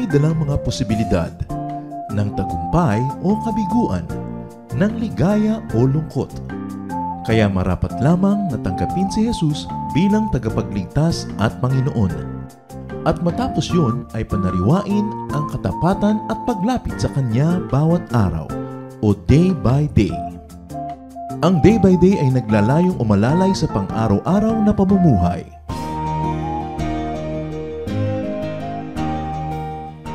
dalang mga posibilidad ng tagumpay o kabiguan, ng ligaya o lungkot. Kaya marapat lamang na tanggapin si Jesus bilang tagapagligtas at Panginoon. At matapos yun ay panariwain ang katapatan at paglapit sa Kanya bawat araw o day by day. Ang day by day ay naglalayong umalalay sa pang-araw-araw na pamumuhay.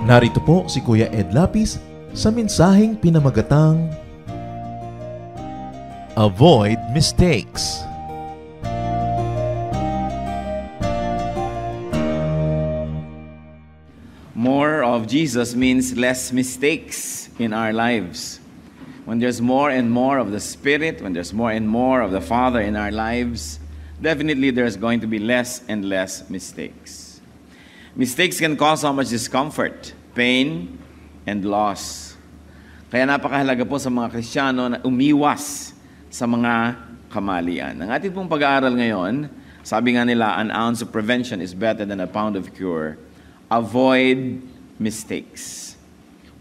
Narito po si Kuya Ed Lapis sa mensaheng pinamagatang Avoid Mistakes. More of Jesus means less mistakes in our lives. When there's more and more of the Spirit, when there's more and more of the Father in our lives, definitely there's going to be less and less mistakes. Mistakes can cause so much discomfort, pain, and loss. Kaya napakahalaga po sa mga Kristiyano na umiwas sa mga kamalian. Ang ating pong pag-aaral ngayon, sabi nga nila, an ounce of prevention is better than a pound of cure. Avoid mistakes.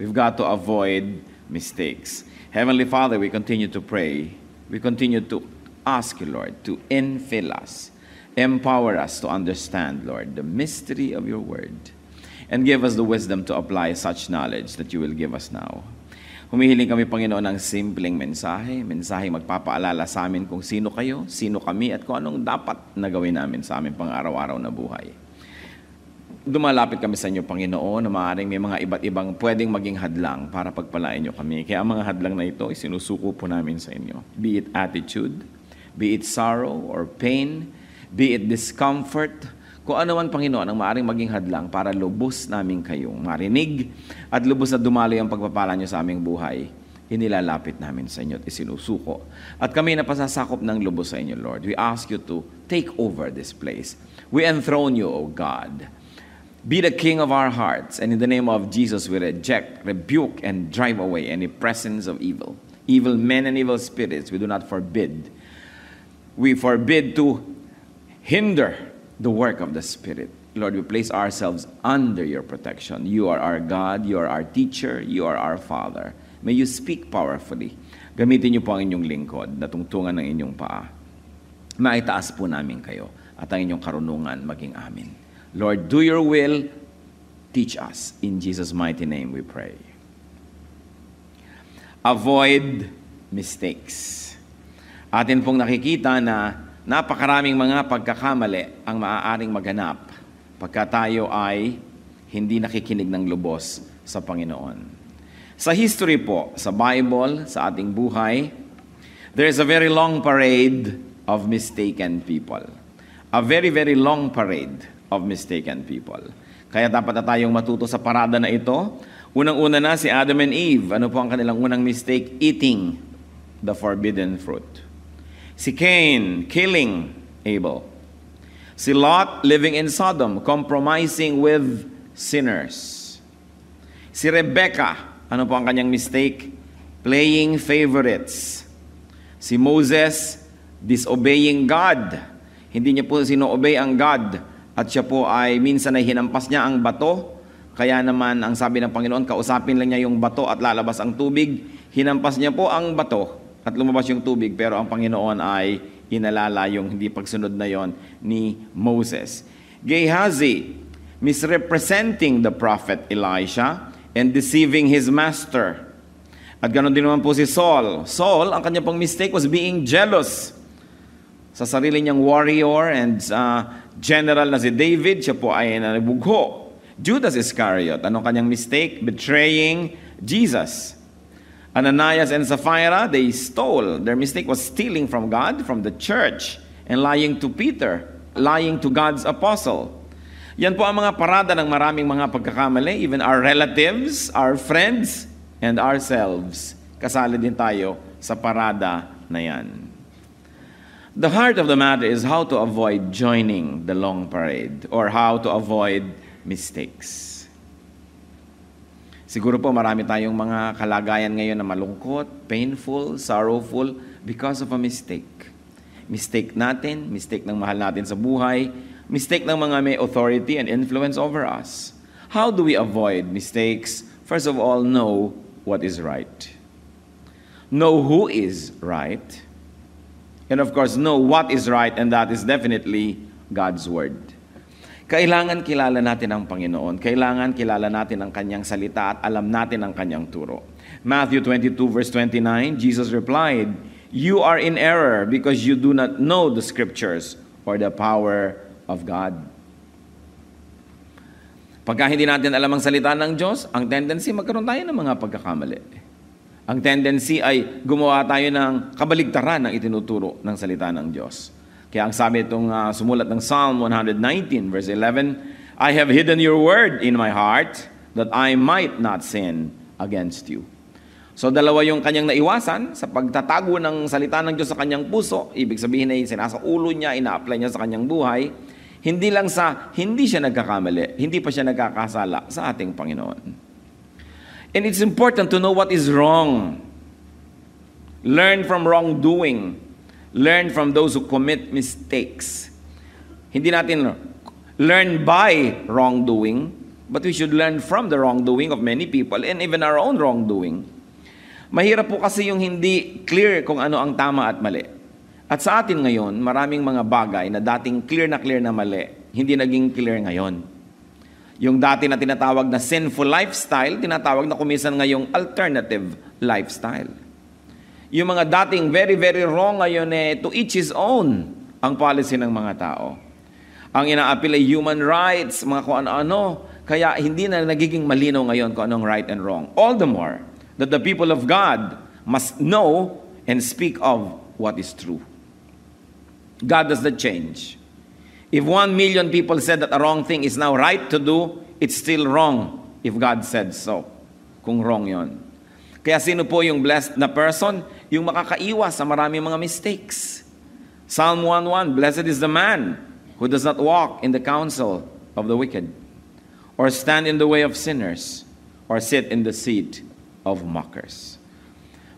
We've got to avoid mistakes. Heavenly Father, we continue to pray. We continue to ask you, Lord, to infill us. Empower us to understand, Lord, the mystery of your word. And give us the wisdom to apply such knowledge that you will give us now. Humihiling kami, Panginoon, ng simpleng mensahe magpapaalala sa amin kung sino kayo, sino kami, at kung anong dapat na gawin namin sa aming pang-araw-araw na buhay. Dumalapit kami sa inyo, Panginoon, na maaaring may mga iba't ibang pwedeng maging hadlang para pagpalain nyo kami. Kaya ang mga hadlang na ito, isinusuko po namin sa inyo. Be it attitude, be it sorrow or pain, be it discomfort, kung ano man, Panginoon, ang maaaring maging hadlang para lubos namin kayong marinig at lubos na dumaloy ang pagpapala nyo sa aming buhay, inilalapit namin sa inyo at isinusuko. At kami na pasasakop ng lubos sa inyo, Lord. We ask you to take over this place. We enthrone you, O God. Be the King of our hearts, and in the name of Jesus, we reject, rebuke, and drive away any presence of evil. Evil men and evil spirits, we do not forbid. We forbid to hinder the work of the Spirit. Lord, we place ourselves under your protection. You are our God, you are our teacher, you are our Father. May you speak powerfully. Gamitin niyo po ang inyong lingkod na tungtungan ng inyong paa. Maitaas po namin kayo at ang inyong karunungan maging amin. Lord, do your will. Teach us. In Jesus' mighty name we pray. Avoid mistakes. Atin pong nakikita na napakaraming mga pagkakamali ang maaaring maganap pagka tayo ay hindi nakikinig ng lubos sa Panginoon. Sa history po, sa Bible, sa ating buhay, there is a very long parade of mistaken people. A very, very long parade of mistaken people. Kaya dapat na tayong matuto sa parada na ito. Unang-una na si Adam and Eve. Ano po ang kanilang unang mistake? Eating the forbidden fruit. Si Cain, killing Abel. Si Lot, living in Sodom, compromising with sinners. Si Rebecca, ano po ang kanyang mistake? Playing favorites. Si Moses, disobeying God. Hindi niya po sino-obey ang God. At siya po ay minsan ay hinampas niya ang bato. Kaya naman ang sabi ng Panginoon, kausapin lang niya yung bato at lalabas ang tubig. Hinampas niya po ang bato at lumabas yung tubig. Pero ang Panginoon ay inalala yung hindi pagsunod na yon ni Moses. Gehazi, misrepresenting the prophet Elisha and deceiving his master. At ganoon din naman po si Saul. Saul, ang kanya pong mistake was being jealous sa sarili niyang warrior and general na si David. Siya po ay nabugho. Judas Iscariot, anong kanyang mistake? Betraying Jesus. Ananias and Sapphira, they stole. Their mistake was stealing from God, from the church, and lying to Peter, lying to God's apostle. Yan po ang mga parada ng maraming mga pagkakamali. Even our relatives, our friends, and ourselves. Kasali din tayo sa parada na yan. The heart of the matter is how to avoid joining the long parade or how to avoid mistakes. Siguro po marami tayong mga kalagayan ngayon na malungkot, painful, sorrowful because of a mistake. Mistake natin, mistake ng mahal natin sa buhay, mistake ng mga may authority and influence over us. How do we avoid mistakes? First of all, know what is right. Know who is right. And of course, know what is right, and that is definitely God's Word. Kailangan kilala natin ang Panginoon. Kailangan kilala natin ang Kanyang salita at alam natin ang Kanyang turo. Matthew 22 verse 29, Jesus replied, "You are in error because you do not know the Scriptures or the power of God." Pagka hindi natin alam ang salita ng Diyos, ang tendency magkaroon tayo ng mga pagkakamali. Ang tendency ay gumawa tayo ng kabaligtaran ng itinuturo ng salita ng Diyos. Kaya ang sabi itong sumulat ng Psalm 119 verse 11, "I have hidden your word in my heart that I might not sin against you." So dalawa yung kanyang naiwasan sa pagtatago ng salita ng Diyos sa kanyang puso. Ibig sabihin ay sinasaulo niya, ina-apply niya sa kanyang buhay. Hindi lang sa hindi siya nagkakamali, hindi pa siya nagkakasala sa ating Panginoon. And it's important to know what is wrong. Learn from wrongdoing. Learn from those who commit mistakes. Hindi natin learn by wrongdoing, but we should learn from the wrongdoing of many people and even our own wrongdoing. Mahirap po kasi yung hindi clear kung ano ang tama at mali. At sa atin ngayon, maraming mga bagay na dating clear na mali, hindi naging clear ngayon. Yung dati na tinatawag na sinful lifestyle, tinatawag na kumisan ngayong alternative lifestyle. Yung mga dating very, very wrong ngayon to each his own ang policy ng mga tao. Ang ina-appeal ay human rights, mga kung ano-ano, kaya hindi na nagiging malinaw ngayon kung anong right and wrong. All the more that the people of God must know and speak of what is true. God does not change. If 1 million people said that a wrong thing is now right to do, it's still wrong if God said so. Kung wrong yon. Kaya sino po yung blessed na person? Yung makakaiwas sa maraming mga mistakes. Psalm 1:1, "Blessed is the man who does not walk in the counsel of the wicked, or stand in the way of sinners, or sit in the seat of mockers."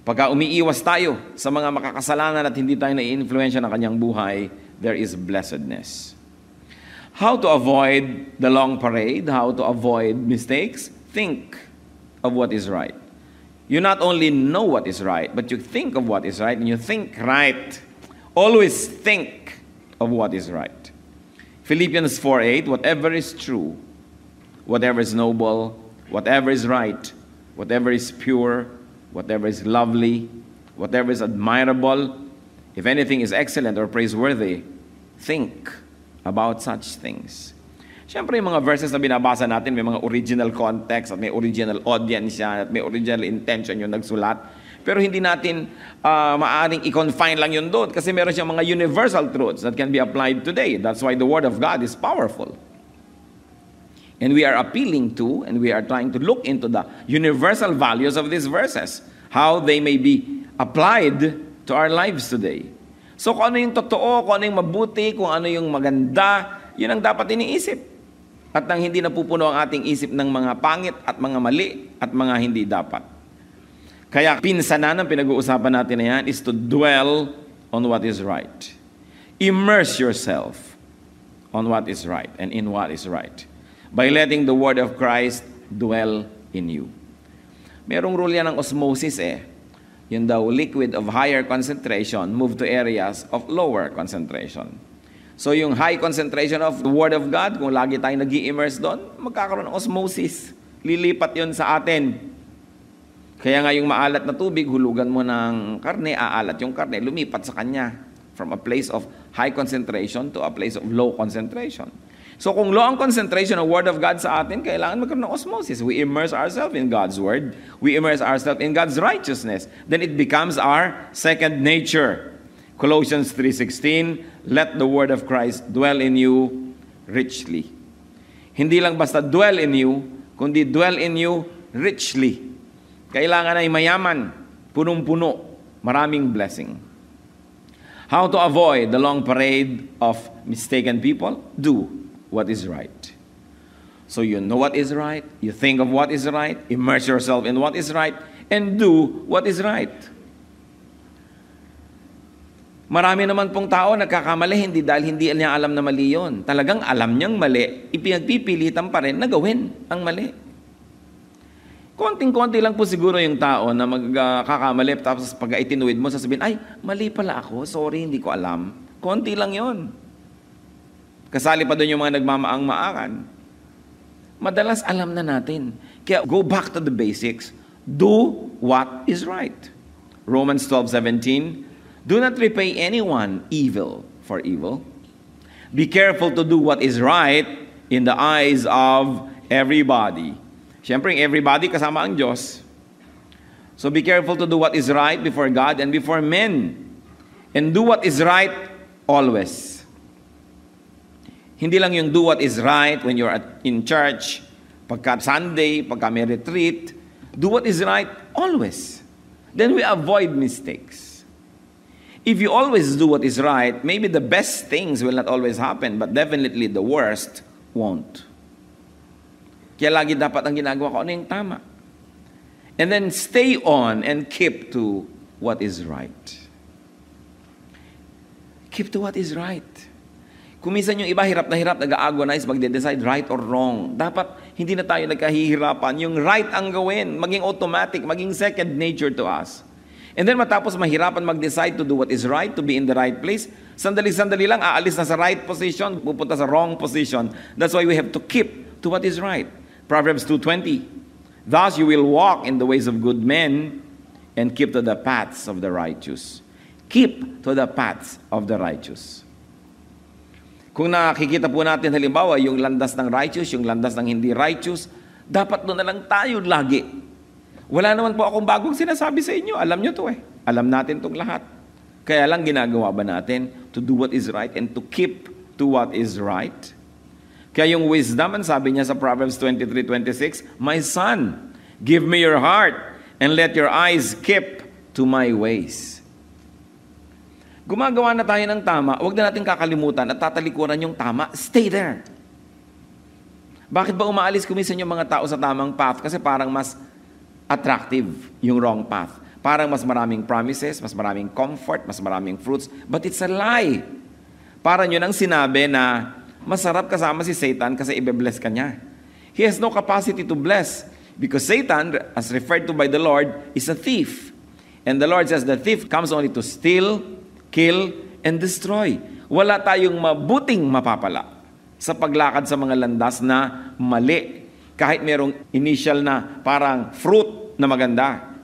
Pagka umiiwas tayo sa mga makakasalanan at hindi tayo na-influensya ng kanyang buhay, there is blessedness. How to avoid the long parade? How to avoid mistakes? Think of what is right. You not only know what is right, but you think of what is right, and you think right. Always think of what is right. Philippians 4:8, "Whatever is true, whatever is noble, whatever is right, whatever is pure, whatever is lovely, whatever is admirable, if anything is excellent or praiseworthy, think about such things." Siyempre, yung mga verses na binabasa natin, may mga original context at may original audience yan at may original intention yung nagsulat. Pero hindi natin maaaring i-confine lang yun doon kasi meron siyang mga universal truths that can be applied today. That's why the Word of God is powerful. And we are appealing to and we are trying to look into the universal values of these verses, how they may be applied to our lives today. So kung ano yung totoo, kung ano yung mabuti, kung ano yung maganda, yun ang dapat iniisip. At nang hindi napupuno ang ating isip ng mga pangit at mga mali at mga hindi dapat. Kaya pinsanan ang pinag-uusapan natin na yan is to dwell on what is right. Immerse yourself on what is right and in what is right by letting the Word of Christ dwell in you. Merong rule yan ng osmosis Yung daw liquid of higher concentration move to areas of lower concentration. So yung high concentration of the Word of God, kung lagi tayong nag-i-immerse doon, magkakaroon ng osmosis. Lilipat yon sa atin. Kaya nga yung maalat na tubig, hulugan mo ng karne, aalat yung karne, lumipat sa kanya. From a place of high concentration to a place of low concentration. So kung low ang concentration ng Word of God sa atin, kailangan magkaroon ng osmosis. We immerse ourselves in God's Word. We immerse ourselves in God's righteousness. Then it becomes our second nature. Colossians 3:16, "Let the word of Christ dwell in you richly." Hindi lang basta dwell in you, kundi dwell in you richly. Kailangan ay mayaman, punong-puno, maraming blessing. How to avoid the long parade of mistaken people? Do what is right. So you know what is right, you think of what is right, immerse yourself in what is right, and do what is right. Marami naman pong tao nagkakamali, hindi dahil hindi niya alam na mali yun. Talagang alam niyang mali, ipinagpipilitan pa rin na gawin ang mali. Konting-konti lang po siguro yung tao na magkakamali, tapos pag itinuwid mo, sasabihin, ay, mali pala ako, sorry, hindi ko alam. Konti lang yon. Kasali pa doon yung mga nagmamaang-maangan. Madalas alam na natin. Kaya go back to the basics. Do what is right. Romans 12:17, do not repay anyone evil for evil. Be careful to do what is right in the eyes of everybody. Siyempre, everybody kasama ang Diyos. So be careful to do what is right before God and before men. And do what is right always. Hindi lang yung do what is right when you're in church, pagka Sunday, pagka may retreat. Do what is right always. Then we avoid mistakes. If you always do what is right, maybe the best things will not always happen, but definitely the worst won't. Kaya lagi dapat ang ginagawa ko, ano yung tama? And then stay on and keep to what is right. Keep to what is right. Kung minsan yung iba hirap na hirap, nag-agonize, magde-decide right or wrong. Dapat hindi na tayo nagkahihirapan. Yung right ang gawin, maging automatic, maging second nature to us. And then matapos mahirapan mag-decide to do what is right, to be in the right place, sandali-sandali lang, aalis na sa right position, pupunta sa wrong position. That's why we have to keep to what is right. Proverbs 2:20, thus you will walk in the ways of good men and keep to the paths of the righteous. Keep to the paths of the righteous. Kung nakikita po natin halimbawa yung landas ng righteous, yung landas ng hindi righteous, dapat doon na lang tayo lagi. Wala naman po akong bagong sinasabi sa inyo. Alam nyo to eh. Alam natin itong lahat. Kaya lang ginagawa ba natin to do what is right and to keep to what is right? Kaya yung wisdom, ang sabi niya sa Proverbs 23:26, my son, give me your heart and let your eyes keep to my ways. Gumagawa na tayo ng tama, huwag na natin kakalimutan at tatalikuran yung tama. Stay there. Bakit ba umaalis kuminsan yung mga tao sa tamang path? Kasi parang mas attractive yung wrong path. Parang mas maraming promises, mas maraming comfort, mas maraming fruits. But it's a lie. Parang yun ang sinabi na masarap kasama si Satan kasi ibe-bless ka niya. He has no capacity to bless because Satan, as referred to by the Lord, is a thief. And the Lord says the thief comes only to steal, kill, and destroy. Wala tayong mabuting mapapala sa paglakad sa mga landas na mali. Kahit merong initial na parang fruit na maganda.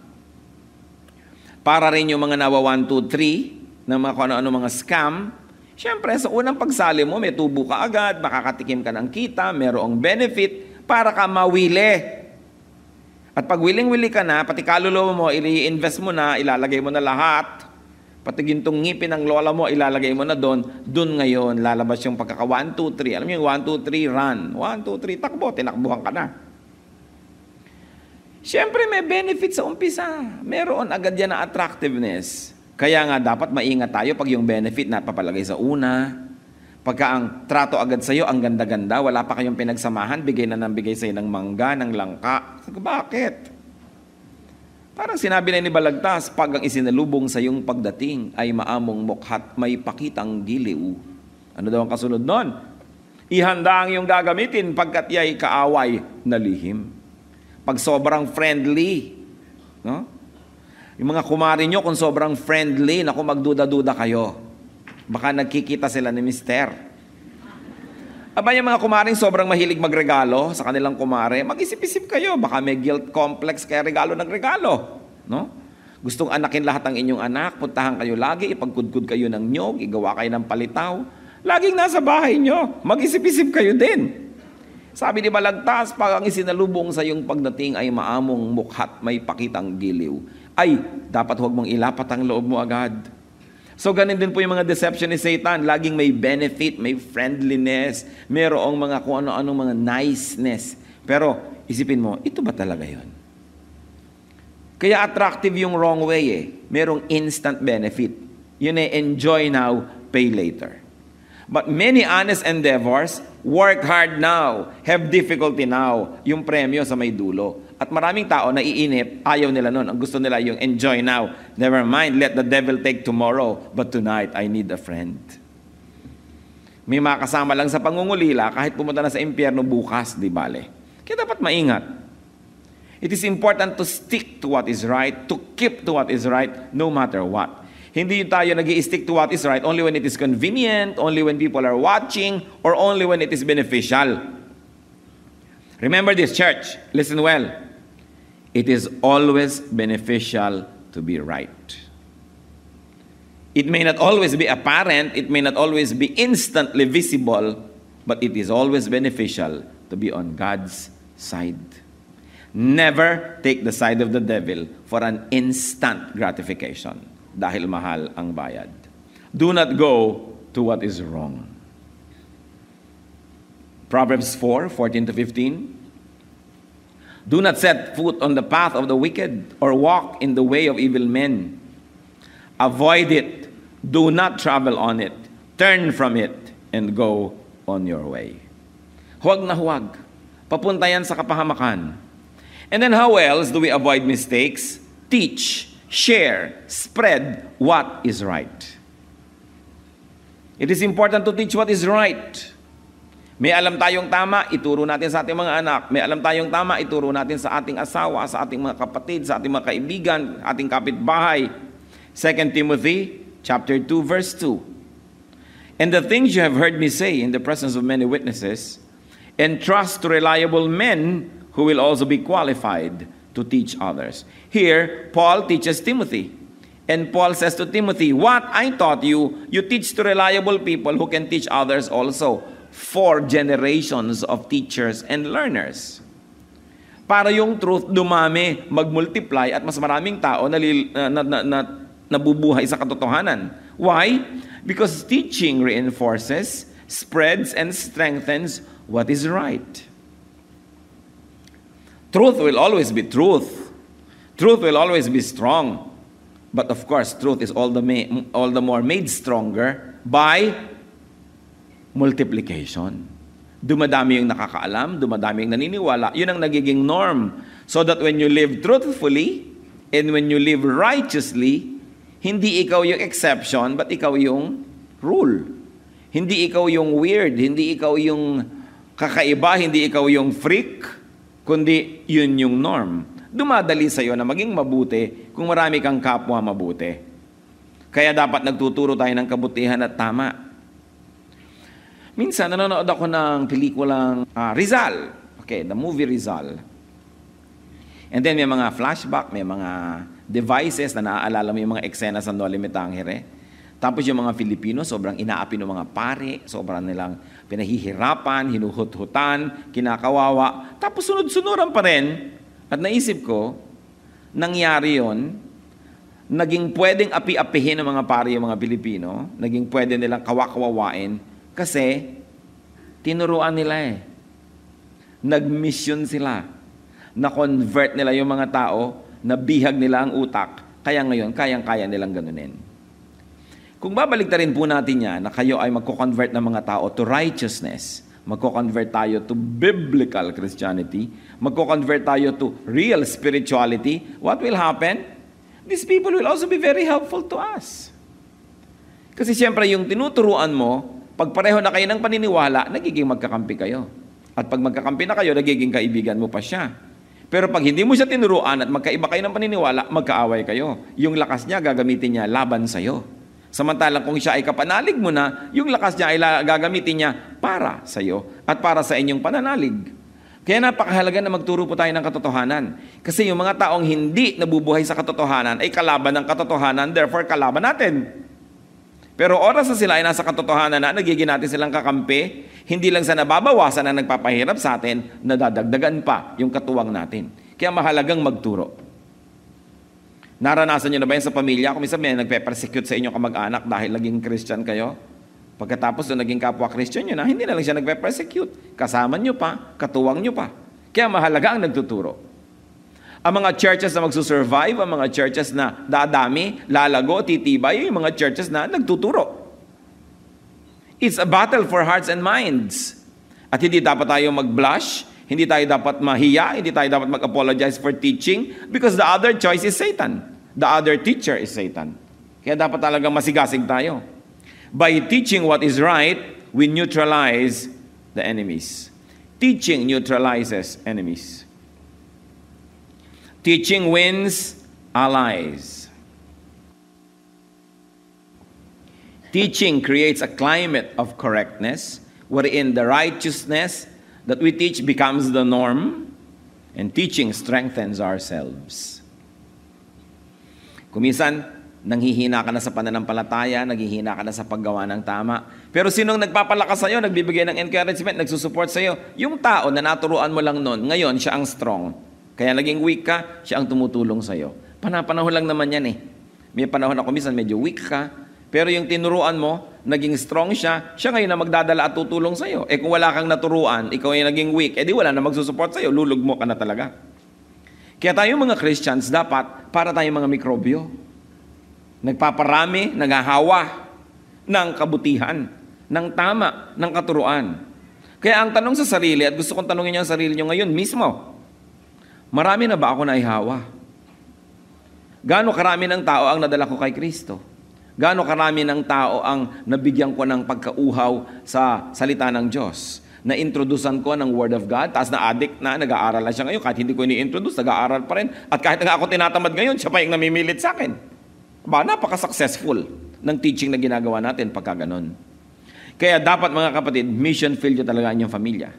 Para rin yung mga nawa 1, 2, 3 na mga kung ano mga scam. Siyempre, sa unang pagsali mo, may tubo ka agad, makakatikim ka ng kita, merong benefit para ka mawili. At pag wiling-wili ka na, pati kaluluwa mo, i-invest mo na, ilalagay mo na lahat. Pati gintong ngipin ng lola mo, ilalagay mo na doon. Doon ngayon, lalabas yung pagkaka 1, 2, 3. Alam niyo yung 1, 2, 3, run. 1, 2, 3, takbo. Tinakbuhan ka na. Siyempre, may benefit sa umpisa. Meron agad yan na attractiveness. Kaya nga, dapat maingat tayo pag yung benefit na papalagay sa una. Pagka ang trato agad sa'yo, ang ganda-ganda, wala pa kayong pinagsamahan, bigay na ng bigay sa'yo ng mangga, ng langka. Bakit? Parang sinabi na ni Balagtas, pag ang isinalubong sa iyong pagdating ay maamong mukhat, may pakitang giliw. Ano daw ang kasunod nun? Ihanda ang iyong gagamitin pagkat iya'y kaaway na lihim. Pag sobrang friendly, no? Yung mga kumari nyo, kung sobrang friendly, naku, magduda-duda kayo. Baka nagkikita sila ni Mister. Aba yung mga kumaring sobrang mahilig magregalo sa kanilang kumare, mag-isip-isip kayo. Baka may guilt complex kaya regalo ng regalo. No? Gustong anakin lahat ng inyong anak, puntahan kayo lagi, ipagkudkud kayo ng nyog, igawa kayo ng palitaw. Laging nasa bahay nyo, mag-isip-isip kayo din. Sabi ni Balagtas, pag ang isinalubong sa iyong pagdating ay maamong mukhat, may pakitang giliw, ay dapat huwag mong ilapat ang loob mo agad. So ganun din po yung mga deception ni Satan. Laging may benefit, may friendliness, merong mga kung ano-anong mga niceness. Pero isipin mo, ito ba talaga yun? Kaya attractive yung wrong way eh. Merong instant benefit. Yun eh, enjoy now, pay later. But many honest endeavors, work hard now, have difficulty now. Yung premyo sa may dulo. At maraming tao naiinip, ayaw nila nun. Ang gusto nila yung enjoy now. Never mind, let the devil take tomorrow. But tonight, I need a friend. May makasama lang sa pangungulila, kahit pumunta na sa impyerno bukas, di bale. Kaya dapat maingat. It is important to stick to what is right, to keep to what is right, no matter what. Hindi tayo nag-i-stick to what is right only when it is convenient, only when people are watching, or only when it is beneficial. Remember this, church. Listen well. It is always beneficial to be right. It may not always be apparent, it may not always be instantly visible, but it is always beneficial to be on God's side. Never take the side of the devil for an instant gratification dahil mahal ang bayad. Do not go to what is wrong. Proverbs 4:14-15. Do not set foot on the path of the wicked or walk in the way of evil men. Avoid it. Do not travel on it. Turn from it and go on your way. Huwag na huwag. Papunta yan sa kapahamakan. And then how else do we avoid mistakes? Teach, share, spread what is right. It is important to teach what is right. May alam tayong tama, ituro natin sa ating mga anak. May alam tayong tama, ituro natin sa ating asawa, sa ating mga kapatid, sa ating mga kaibigan, ating kapitbahay. 2 Timothy chapter 2, verse 2. And the things you have heard me say in the presence of many witnesses, entrust to reliable men who will also be qualified to teach others. Here, Paul teaches Timothy. And Paul says to Timothy, what I taught you, you teach to reliable people who can teach others also. 4 generations of teachers and learners. Para yung truth dumami, mag-multiply at mas maraming tao nabubuhay sa katotohanan. Why? Because teaching reinforces, spreads, and strengthens what is right. Truth will always be truth. Truth will always be strong. But of course, truth is all the more made stronger by multiplication. Dumadami yung nakakaalam, dumadami yung naniniwala. Yun ang nagiging norm. So that when you live truthfully and when you live righteously, hindi ikaw yung exception, but ikaw yung rule. Hindi ikaw yung weird, hindi ikaw yung kakaiba, hindi ikaw yung freak, kundi yun yung norm. Dumadali sa'yo na maging mabuti kung marami kang kapwa mabuti. Kaya dapat nagtuturo tayo ng kabutihan at tama. Minsan, nanonood ako ng pelikulang Rizal. Okay, the movie Rizal. And then may mga flashback, may mga devices na naaalala mo yung mga eksena sa Noli Me Tangere. Tapos yung mga Filipino, sobrang inaapi ng mga pare, sobrang nilang pinahihirapan, hinuhut-hutan, kinakawawa. Tapos sunod-sunuran pa rin. At naisip ko, nangyari yon, naging pwedeng api-apihin ng mga pare yung mga Pilipino, naging pwede nilang kawakawawain, kasi tinuruan nila Nag-mission sila. Na-convert nila yung mga tao, nabihag nila ang utak, kaya ngayon, kayang-kaya nilang ganunin. Kung babalik rin po natin yan, na kayo ay magko-convert ng mga tao to righteousness, magko-convert tayo to biblical Christianity, magko-convert tayo to real spirituality, what will happen? These people will also be very helpful to us. Kasi siyempre yung tinuturuan mo, pag pareho na kayo ng paniniwala, nagiging magkakampi kayo. At pag magkakampi na kayo, nagiging kaibigan mo pa siya. Pero pag hindi mo siya tinuruan at magkaiba kayo ng paniniwala, magkaaway kayo. Yung lakas niya, gagamitin niya laban sa'yo. Samantalang kung siya ay kapanalig mo na, yung lakas niya ay gagamitin niya para sa'yo at para sa inyong pananalig. Kaya napakahalaga na magturo po tayo ng katotohanan. Kasi yung mga taong hindi nabubuhay sa katotohanan ay kalaban ng katotohanan, therefore kalaban natin. Pero oras na sila ay nasa katotohanan na, nagiging natin silang kakampi, hindi lang sa nababawasan na nagpapahirap sa atin, nadadagdagan pa yung katuwang natin. Kaya mahalagang magturo. Naranasan nyo na ba yan sa pamilya? Kung minsan may nagpe-persecute sa inyong kamag-anak dahil naging Christian kayo, pagkatapos na naging kapwa Christian nyo na, hindi na lang siya nagpe-persecute. Kasama nyo pa, katuwang nyo pa. Kaya mahalaga ang nagtuturo. Ang mga churches na magsusurvive, ang mga churches na dadami, lalago, titibay, yung mga churches na nagtuturo. It's a battle for hearts and minds. At hindi dapat tayo mag-blush, Hindi tayo dapat mahiya, hindi tayo dapat mag-apologize for teaching because the other choice is Satan. The other teacher is Satan. Kaya dapat talaga masigasig tayo. By teaching what is right, we neutralize the enemies. Teaching neutralizes enemies. Teaching wins allies. Teaching creates a climate of correctness wherein the righteousness that we teach becomes the norm, and teaching strengthens ourselves. Kuminsan, nanghihina ka na sa pananampalataya, naghihina ka na sa paggawa ng tama. Pero sinong nagpapalakas sa'yo, nagbibigay ng encouragement, nagsusupport sa'yo? Yung tao na naturuan mo lang noon, ngayon siya ang strong. Kaya naging weak ka, siya ang tumutulong sa'yo. Panahon lang naman yan eh. May panahon ako minsan medyo weak ka, pero yung tinuruan mo, naging strong siya ngayon na magdadala at tutulong sa'yo. Eh kung wala kang naturuan, ikaw ay naging weak, di wala na magsusupport sa'yo, lulugmo ka na talaga. Kaya tayo mga Christians, dapat para tayong mga mikrobyo. Nagpaparami, naghahawa ng kabutihan, ng tama, ng katuruan. Kaya ang tanong sa sarili, at gusto kong tanongin niyo ang sarili niyo ngayon mismo, marami na ba ako naihawa? Gaano karami ng tao ang nadala ko kay Kristo? Gaano karami ng tao ang nabigyan ko ng pagkauhaw sa salita ng Diyos? Na-introducean ko ng Word of God, taas na addict na, nag-aaral na siya ngayon. Kahit hindi ko ini-introduce, nag-aaral pa rin. At kahit nga ako tinatamad ngayon, siya pa yung namimilit sa akin. Napaka-successful ng teaching na ginagawa natin pagka ganon. Kaya dapat mga kapatid, mission field yung talaga ang inyong pamilya.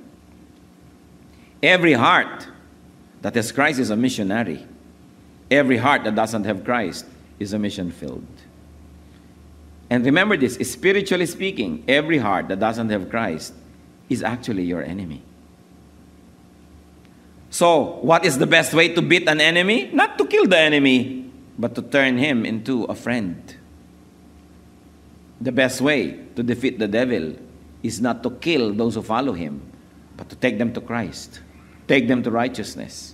Every heart that has Christ is a missionary. Every heart that doesn't have Christ is a mission field. And remember this, spiritually speaking, every heart that doesn't have Christ is actually your enemy. So, what is the best way to beat an enemy? Not to kill the enemy, but to turn him into a friend. The best way to defeat the devil is not to kill those who follow him, but to take them to Christ, take them to righteousness.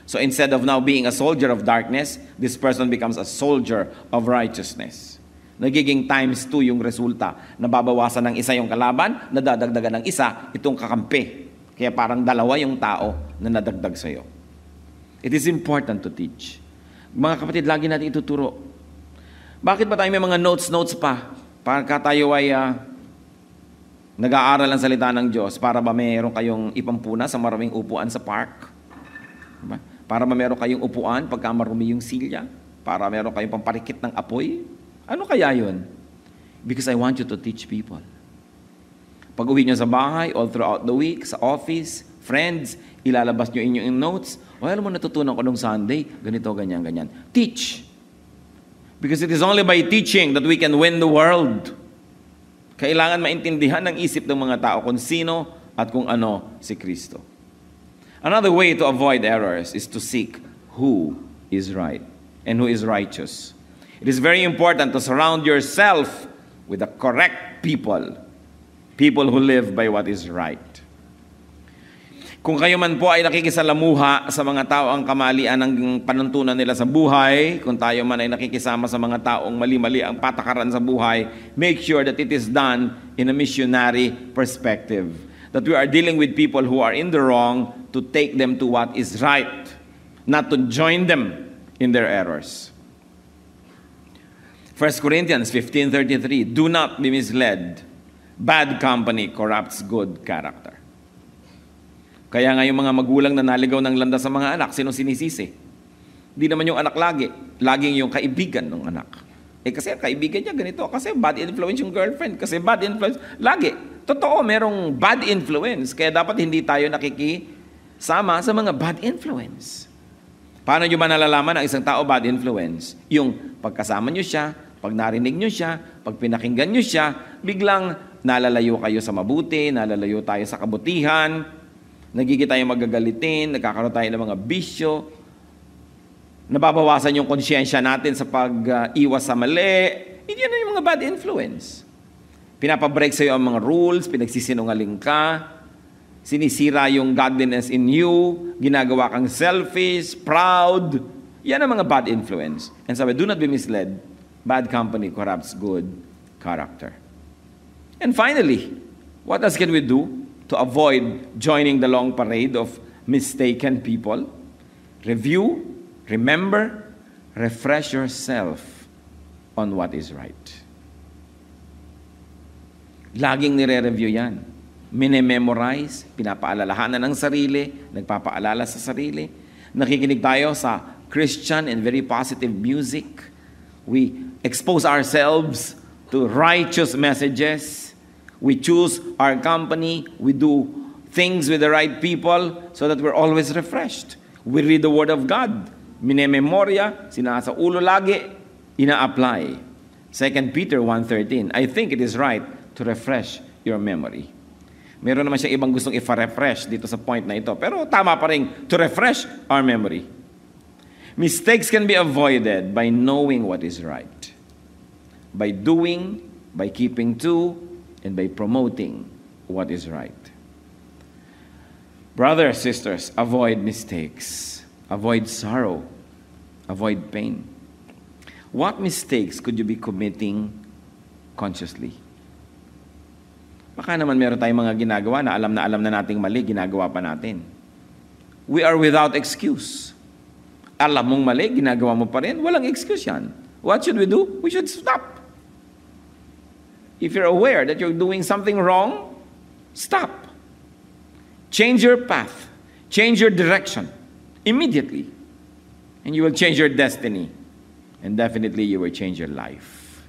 So instead of now being a soldier of darkness, this person becomes a soldier of righteousness. Nagiging times 2 yung resulta. Nababawasan ng isa yung kalaban, nadadagdagan ng isa itong kakampi. Kaya parang dalawa yung tao na nadagdag sa'yo. It is important to teach. Mga kapatid, lagi natin ituturo. Bakit ba tayo may mga notes pa? Pagka tayo ay nag-aaral ang salita ng Diyos, para ba mayroon kayong ipampuna sa maraming upuan sa park? Diba? Para ba mayroon kayong upuan pagka marumi yung silya? Para mayroon kayong pamparikit ng apoy? Ano kaya yun? Because I want you to teach people. Pag uwi nyo sa bahay, all throughout the week, sa office, friends, ilalabas nyo inyong notes. Alam mo, natutunan ko nung Sunday, ganito, ganyan. Teach. Because it is only by teaching that we can win the world. Kailangan maintindihan ng isip ng mga tao kung sino at kung ano si Kristo. Another way to avoid errors is to seek who is right and who is righteous. It is very important to surround yourself with the correct people. People who live by what is right. Kung kayo man po ay nakikisalamuha sa mga tao ang kamalian ng panuntunan nila sa buhay, kung tayo man ay nakikisama sa mga taong mali-mali ang patakaran sa buhay, make sure that it is done in a missionary perspective. That we are dealing with people who are in the wrong to take them to what is right, not to join them in their errors. 1 Corinthians 15:33, do not be misled. Bad company corrupts good character. Kaya nga yung mga magulang na naligaw ng landas sa mga anak, sino sinisisi? Di naman yung anak lagi. Laging yung kaibigan ng anak. Kasi kaibigan niya ganito. Kasi bad influence yung girlfriend. Kasi bad influence. Lagi. Totoo, merong bad influence. Kaya dapat hindi tayo nakikisama sa mga bad influence. Paano nyo ba nalalaman ang isang tao bad influence? Yung pagkasama nyo siya, pag narinig nyo siya, pag pinakinggan nyo siya, biglang nalalayo kayo sa mabuti, nalalayo tayo sa kabutihan, nagiging tayo magagalitin, nagkakaroon tayo ng mga bisyo, nababawasan yung konsyensya natin sa pag-iwas sa mali. Hindi yan yung mga bad influence. Pinapabreak sa'yo ang mga rules, pinagsisinungaling ka, sinisira yung godliness in you, ginagawa kang selfish, proud. Yan ang mga bad influence. And sabi, do not be misled. Bad company corrupts good character. And finally, what else can we do to avoid joining the long parade of mistaken people? Review, remember, refresh yourself on what is right. Laging nire-review yan. Mine-memorize, pinapaalalahanan ng sarili, nagpapaalala sa sarili. Nakikinig tayo sa Christian and very positive music. We expose ourselves to righteous messages. We choose our company. We do things with the right people so that we're always refreshed. We read the Word of God. Minememorya, sinasa ulo lagi, ina-apply. 2 Peter 1:13, I think it is right to refresh your memory. Meron naman siya ibang gustong i-refresh dito sa point na ito. Pero tama pa rin to refresh our memory. Mistakes can be avoided by knowing what is right. By doing, by keeping to, and by promoting what is right. Brothers, sisters, avoid mistakes. Avoid sorrow. Avoid pain. What mistakes could you be committing consciously? Baka naman meron tayong mga ginagawa na alam na nating mali, ginagawa pa natin. We are without excuse. Alam mong mali, ginagawa mo pa rin, walang excuse yan. What should we do? We should stop. If you're aware that you're doing something wrong, stop. Change your path. Change your direction. Immediately. And you will change your destiny. And definitely you will change your life.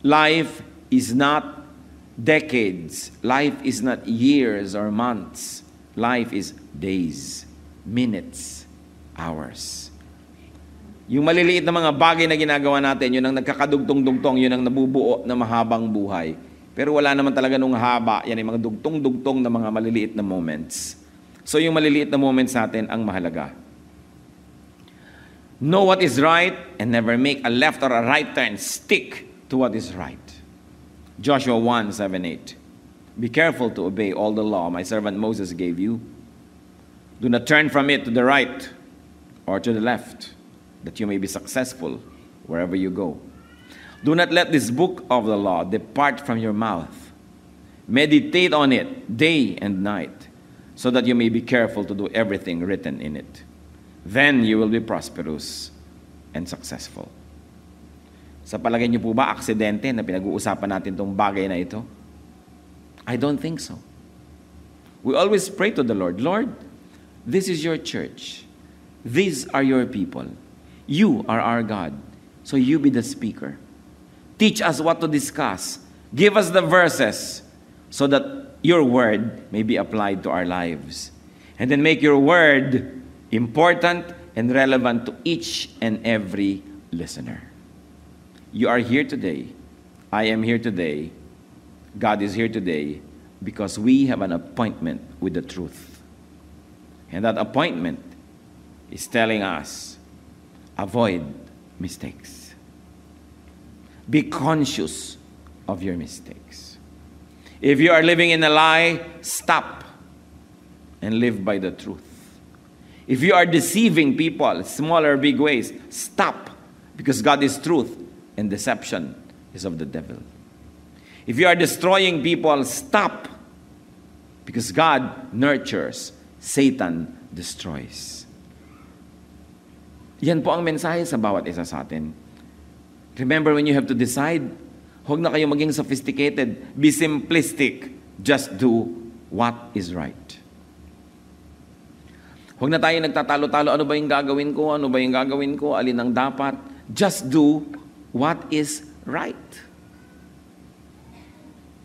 Life is not decades. Life is not years or months. Life is days, minutes, hours. Yung maliliit na mga bagay na ginagawa natin, yun ang nagkakadugtong-dugtong, yun ang nabubuo na mahabang buhay. Pero wala naman talaga nung haba, yan ay mga dugtong-dugtong na mga maliliit na moments. So yung maliliit na moments natin ang mahalaga. Know what is right and never make a left or a right turn. Stick to what is right. Joshua 1:7-8. Be careful to obey all the law my servant Moses gave you. Do not turn from it to the right or to the left, that you may be successful wherever you go. Do not let this book of the law depart from your mouth. Meditate on it day and night, so that you may be careful to do everything written in it. Then you will be prosperous and successful. Sa palagay niyo po ba, aksidente na pinag-uusapan natin itong bagay na ito? I don't think so. We always pray to the Lord, Lord, this is your church. These are your people. You are our God. So you be the speaker. Teach us what to discuss. Give us the verses so that your word may be applied to our lives. And then make your word important and relevant to each and every listener. You are here today. I am here today. God is here today because we have an appointment with the truth. And that appointment is telling us, avoid mistakes. Be conscious of your mistakes. If you are living in a lie, stop and live by the truth. If you are deceiving people, small or big ways, stop, because God is truth and deception is of the devil. If you are destroying people, stop, because God nurtures, Satan destroys. Yan po ang mensahe sa bawat isa sa atin. Remember, when you have to decide, huwag na kayo maging sophisticated. Be simplistic. Just do what is right. Huwag na tayo nagtatalo-talo, ano ba yung gagawin ko? Ano ba yung gagawin ko? Alin ang dapat? Just do what is right.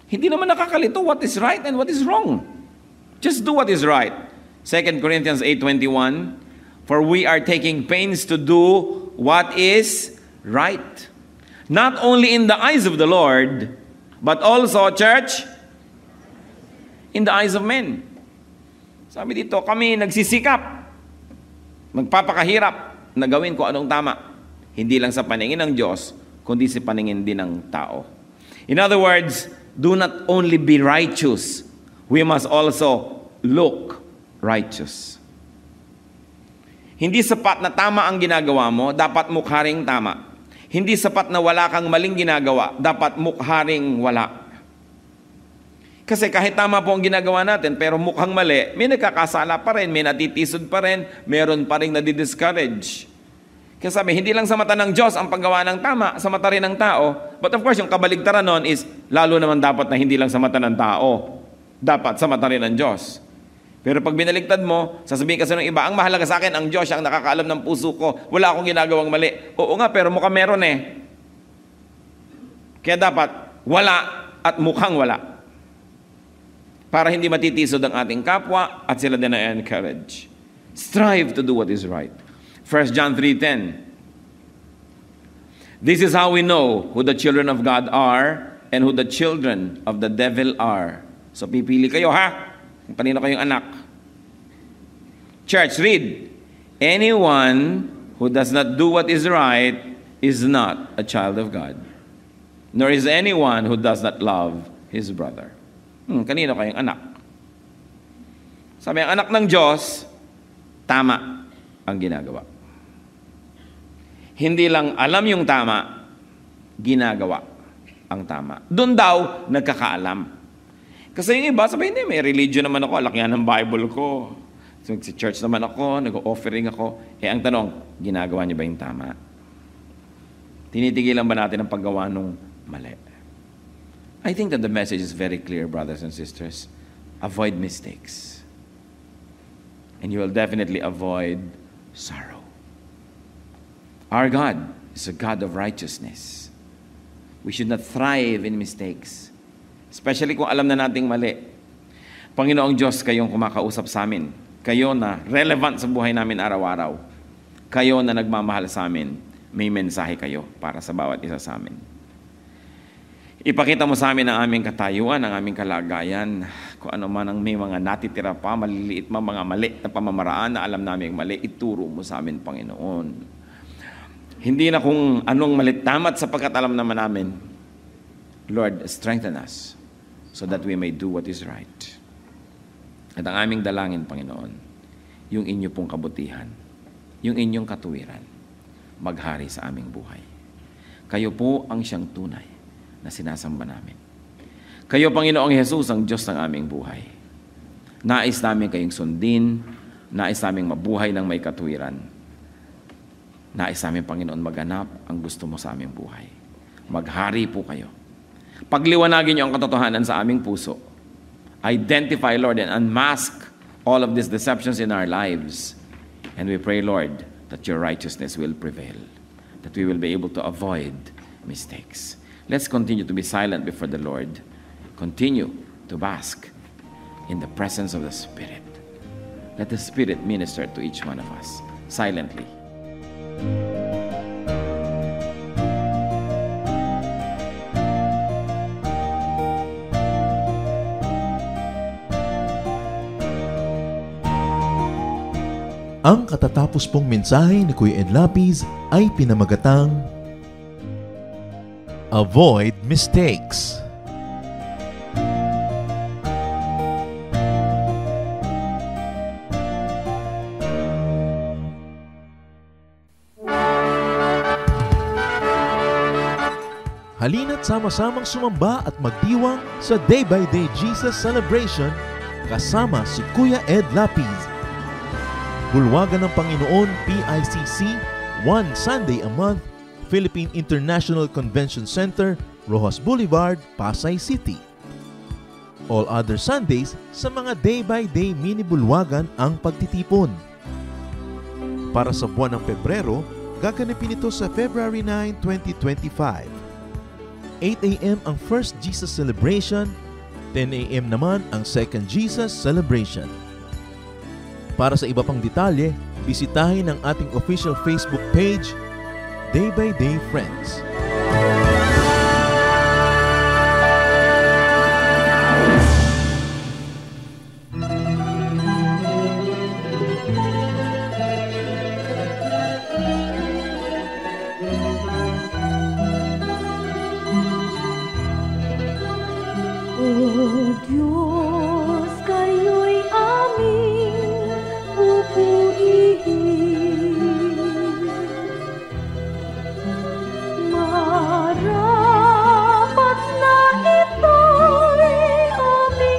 Hindi naman nakakalito what is right and what is wrong. Just do what is right. 2 Corinthians 8:21, for we are taking pains to do what is right. Not only in the eyes of the Lord, but also, church, in the eyes of men. Sabi dito, kami nagsisikap, magpapakahirap na gawin ko anong tama. Hindi lang sa paningin ng Diyos, kundi sa paningin din ng tao. In other words, do not only be righteous, we must also look righteous. Hindi sapat na tama ang ginagawa mo, dapat mukha ring tama. Hindi sapat na wala kang maling ginagawa, dapat mukha ring wala. Kasi kahit tama po ang ginagawa natin, pero mukhang mali, may nagkakasala pa rin, may natitisod pa rin, meron pa rin nadidiscourage. Kaya sabi, hindi lang sa mata ng Diyos ang paggawa ng tama, sa mata rin ng tao. But of course, yung kabaligtaran nun is, lalo naman dapat na hindi lang sa mata ng tao. Dapat sa mata rin ng Diyos. Pero pag binaligtad mo, sasabihin kasi ng iba, ang mahalaga sa akin, ang Diyos, siya ang nakakaalam ng puso ko. Wala akong ginagawang mali. Oo nga, pero mukhang meron eh. Kaya dapat, wala at mukhang wala. Para hindi matitisod ang ating kapwa at sila din ay encourage. Strive to do what is right. 1 John 3:10. This is how we know who the children of God are and who the children of the devil are. So pipili kayo ha, kung kanino kayong anak. Church, read. Anyone who does not do what is right is not a child of God, nor is anyone who does not love his brother. Kanino kayong anak? Sabi, ang anak ng Diyos, tama ang ginagawa. Hindi lang alam yung tama, ginagawa ang tama. Doon daw, nagkakaalam. Kasi yung iba, sabi, hindi, may religion naman ako, lakihan ng Bible ko. So, si church naman ako, nag-offering ako. Ang tanong, ginagawa niyo ba yung tama? Tinitigilan ba natin ang paggawa ng mali? I think that the message is very clear, brothers and sisters. Avoid mistakes. And you will definitely avoid sorrow. Our God is a God of righteousness. We should not thrive in mistakes. Especially kung alam na nating mali. Panginoong Diyos, kayong kumakausap sa amin. Kayo na relevant sa buhay namin araw-araw. Kayo na nagmamahal sa amin. May mensahe kayo para sa bawat isa sa amin. Ipakita mo sa amin ang aming katayuan, ang aming kalagayan, kung ano man ang may mga natitira pa, maliliit mga mali na pamamaraan na alam namin mali, ituro mo sa amin, Panginoon. Hindi na kung anong mali, tamat sapagkat alam naman namin. Lord, strengthen us so that we may do what is right. At ang aming dalangin, Panginoon, yung inyo pong kabutihan, yung inyong katuwiran, maghari sa aming buhay. Kayo po ang siyang tunay na sinasamba namin. Kayo, Panginoong Jesus, ang Diyos ng aming buhay. Nais namin kayong sundin, nais namin mabuhay ng may katuwiran. Nais namin, Panginoon, maganap ang gusto mo sa aming buhay. Maghari po kayo. Pagliwanagin niyo ang katotohanan sa aming puso. Identify, Lord, and unmask all of these deceptions in our lives. And we pray, Lord, that your righteousness will prevail, that we will be able to avoid mistakes. Let's continue to be silent before the Lord. Continue to bask in the presence of the Spirit. Let the Spirit minister to each one of us silently. Ang katatapos pong mensahe ni Kuya Ed Lapiz ay pinamagatang Avoid Mistakes. Halina't sama-samang sumamba at magdiwang sa Day by Day Jesus Celebration kasama si Kuya Ed Lapiz. Bulwagan ng Panginoon PICC, one Sunday a month, Philippine International Convention Center, Rojas Boulevard, Pasay City. All other Sundays sa mga Day by Day mini bulwagan ang pagtitipon. Para sa buwan ng Pebrero, gaganapin ito sa February 9, 2025. 8 a.m. ang First Jesus Celebration, 10 a.m. naman ang Second Jesus Celebration. Para sa iba pang detalye, bisitahin ang ating official Facebook page, Day by Day Friends. O Diyos, kayo'y aming pupurihin. Marapat na ito'y aming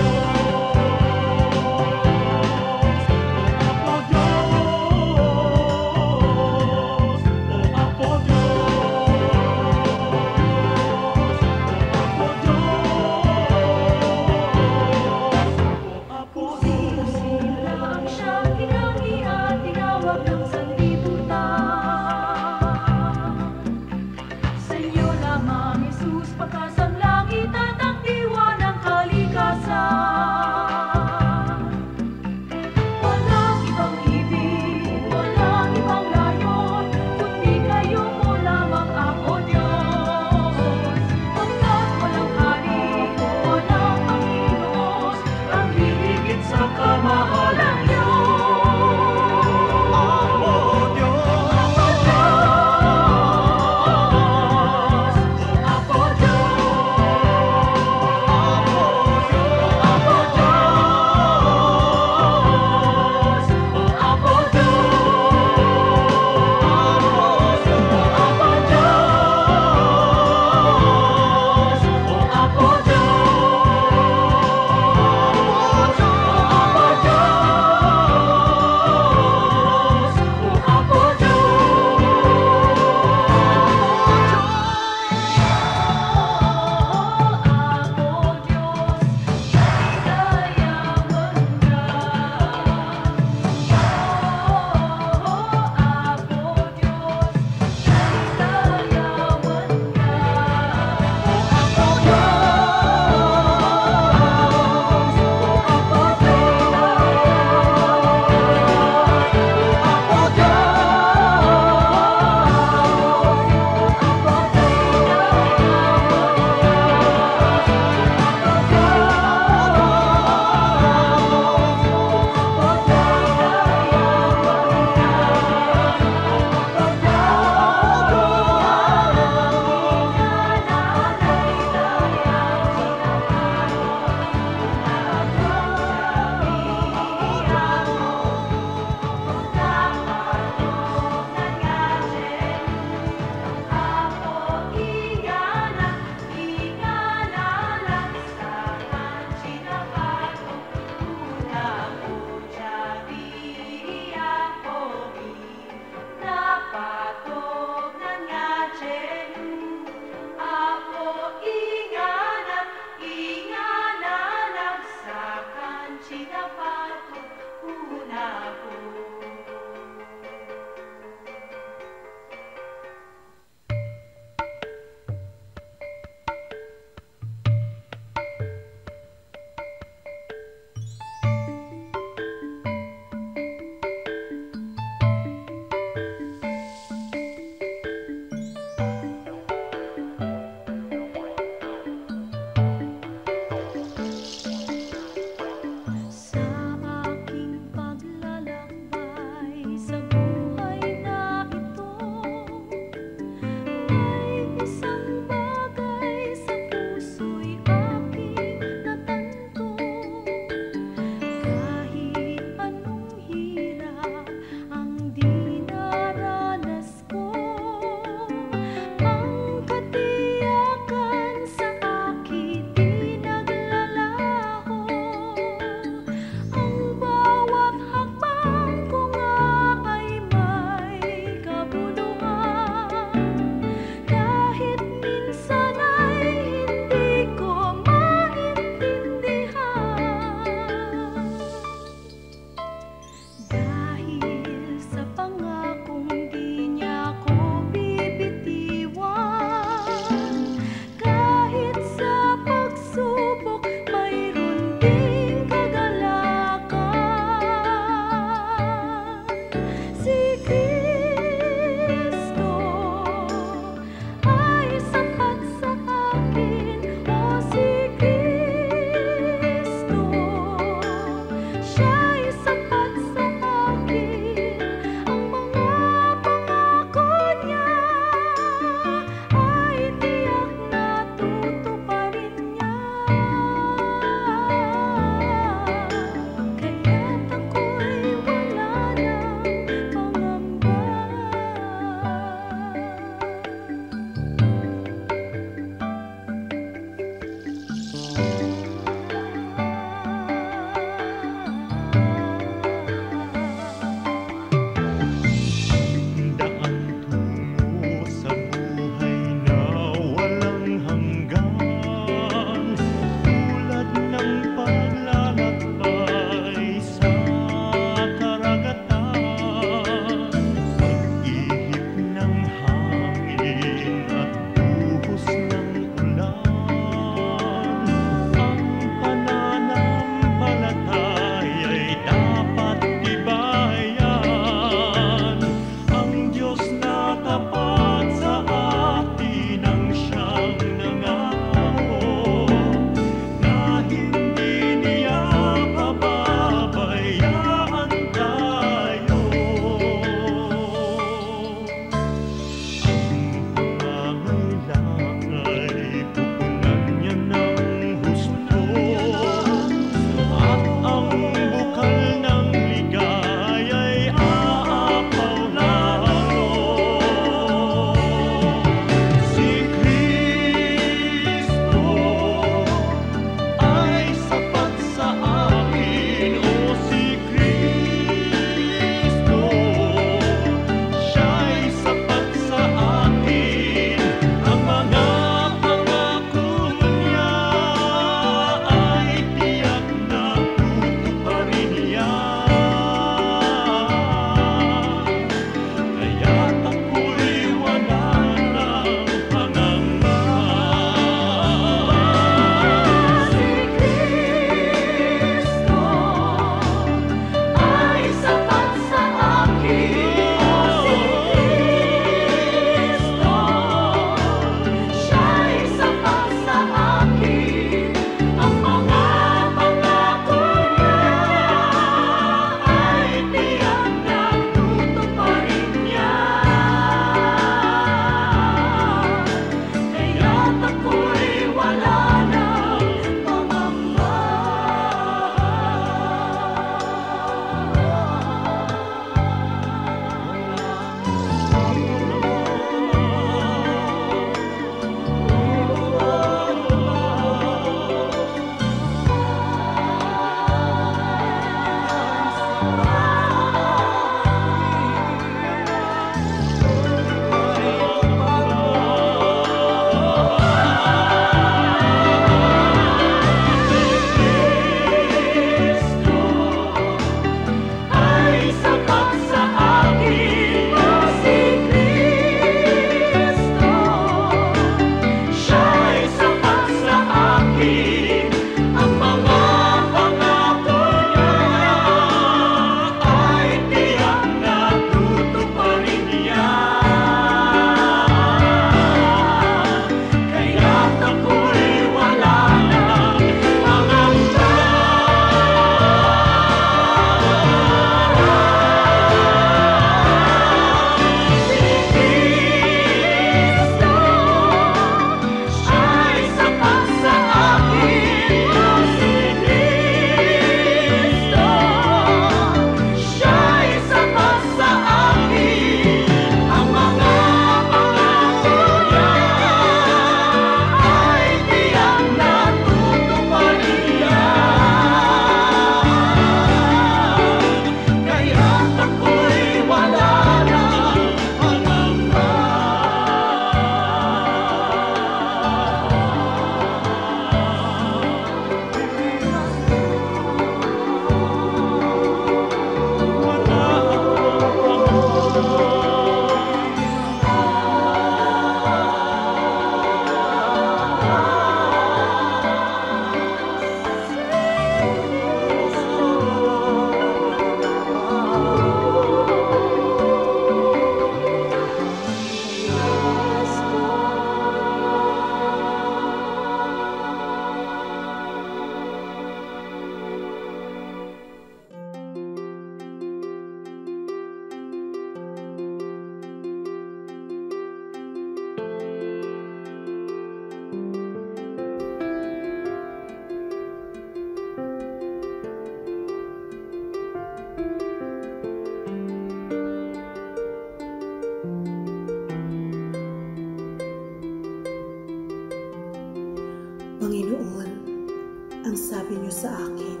Ang sabi niyo sa akin,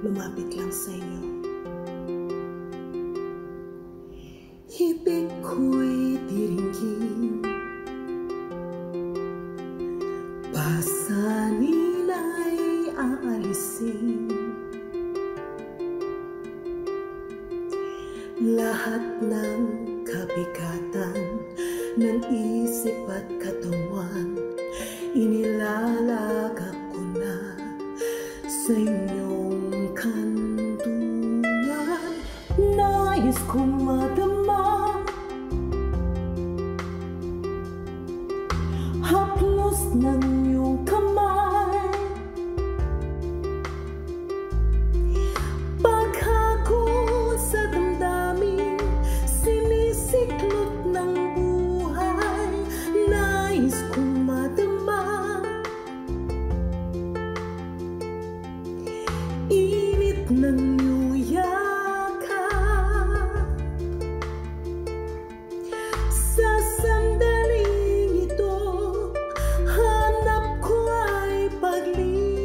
lumapit lang sa inyo. Ibig ko'y diringgin, pasanin ay aalisin. Lahat ng kabigatan ng isip at katawan, inilalagak ko na sa inyong kantungan. Nais kong madama, haplos ng iyong kamay, paghagod sa damdamin, sinisiklot ng buhay. Nais kong madama, init ng iyong yakap. Sa sandaling ito, hanap ko ay paglinang.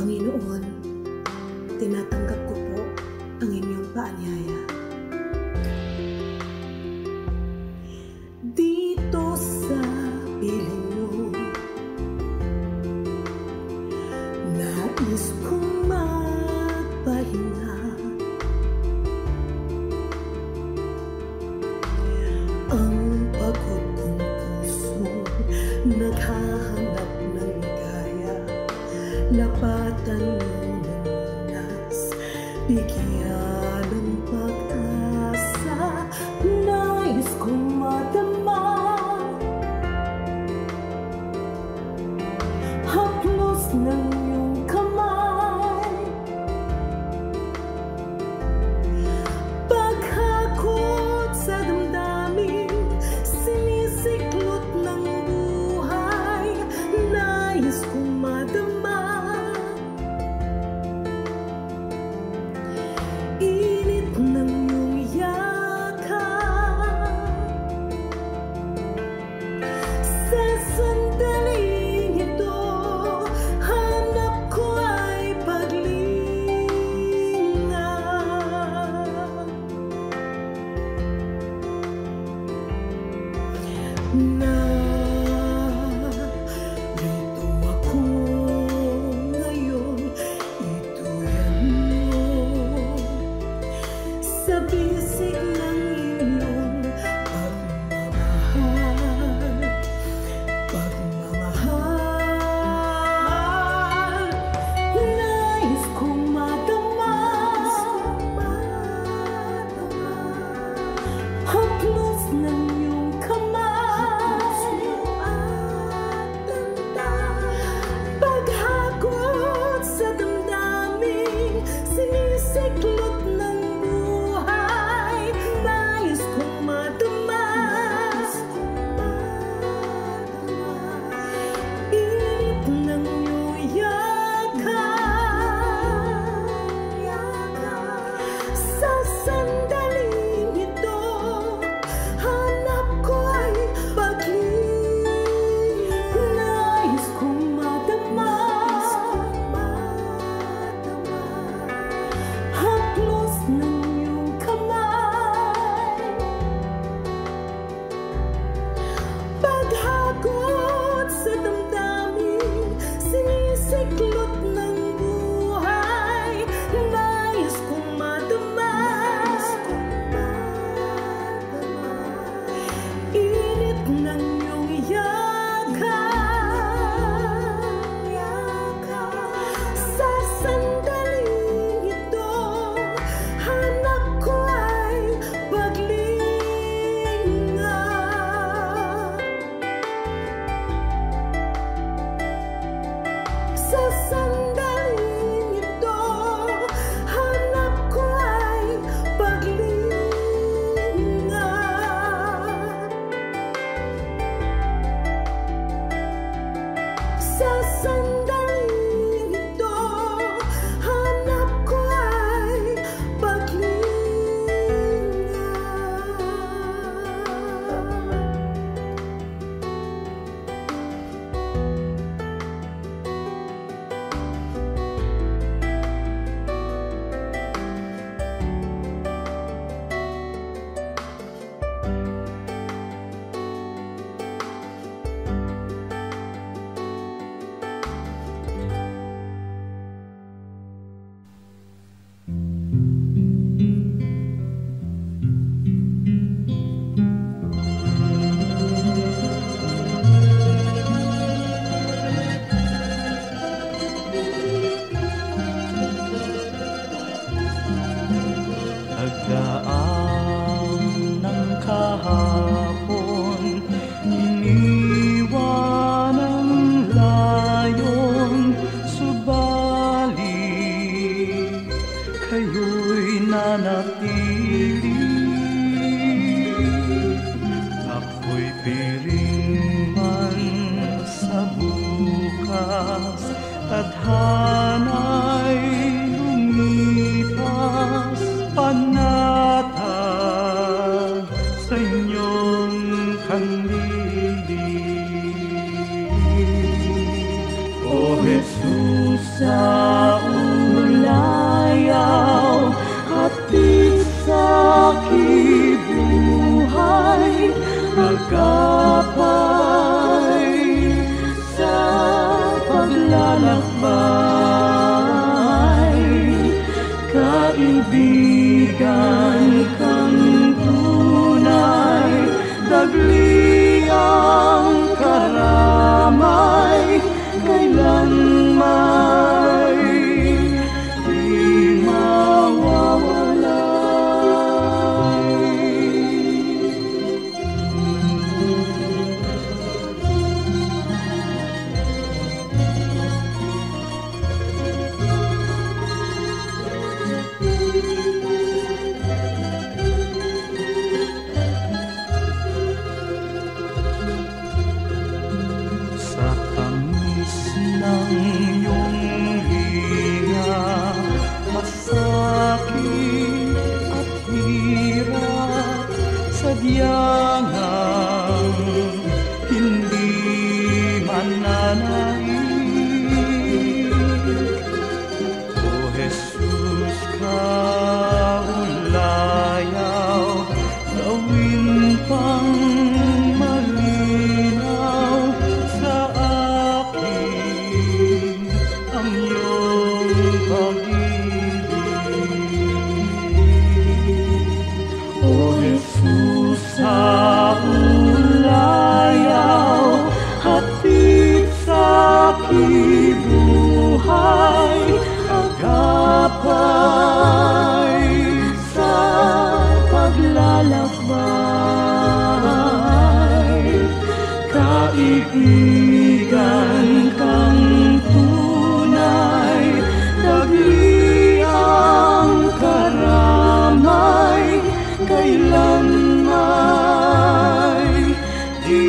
Panginoon, tinatanggap ko po ang inyong paanyaya. Dito sa piling mo, nais kong magpahinga. Ang pagod kong puso, naghahanap ng ligaya. Lapatan mo ng lunas, bigyan ng pag-asa. Nais kong madama, haplos ng iyong kamay, paghakot sa damdamin, sinisiklot ng buhay. Nais kong madama, tadhana'y lumipas panatag sa inyong kandilig. O Jesus, sa ulayaw, hatid sa kibuhay, agapay sa paglalakbay. Kaibigan kang tunay, dagli ang karamay, kailanman di sa tamis ng iyong hiya, masakit at hirap, sadyang hindi mananaig. O Jesus, kaulayaw, gawin pang malinaw sa akin ang iyong pag-ibig. O Jesus, sa ulayaw, hatid sa kibuhay, agapay sa paglalakbay. Kaibigan kang tunay, dagli ang karamay, kailanman di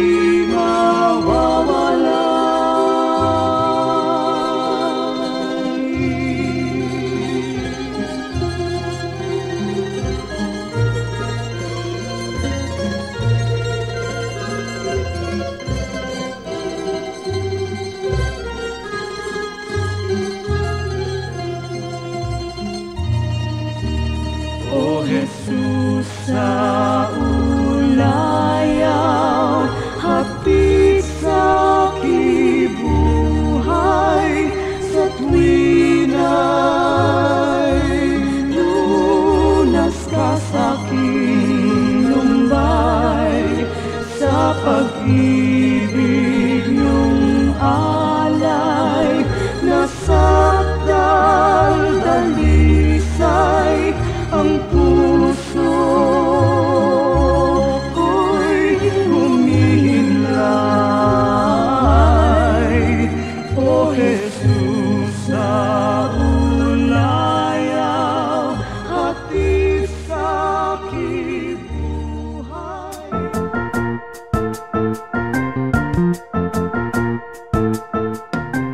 O Jesus, sa ulayaw, hatid sa kibuhay, sa tuwina'y lunas ka sa aking lumbay, sa pag-ibig niyong alay, nasa daldalisay ang puso ko'y humihimlay. O Jesus, sa ulayaw, hatid sa kibuhay.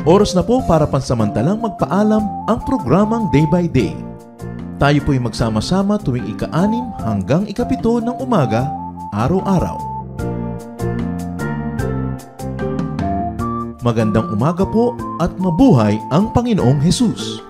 Oras na po para pansamantalang magpaalam ang programang Day by Day. Tayo po'y magsama-sama tuwing ika-6 hanggang ika-7 ng umaga, araw-araw. Magandang umaga po at mabuhay ang Panginoong Hesus!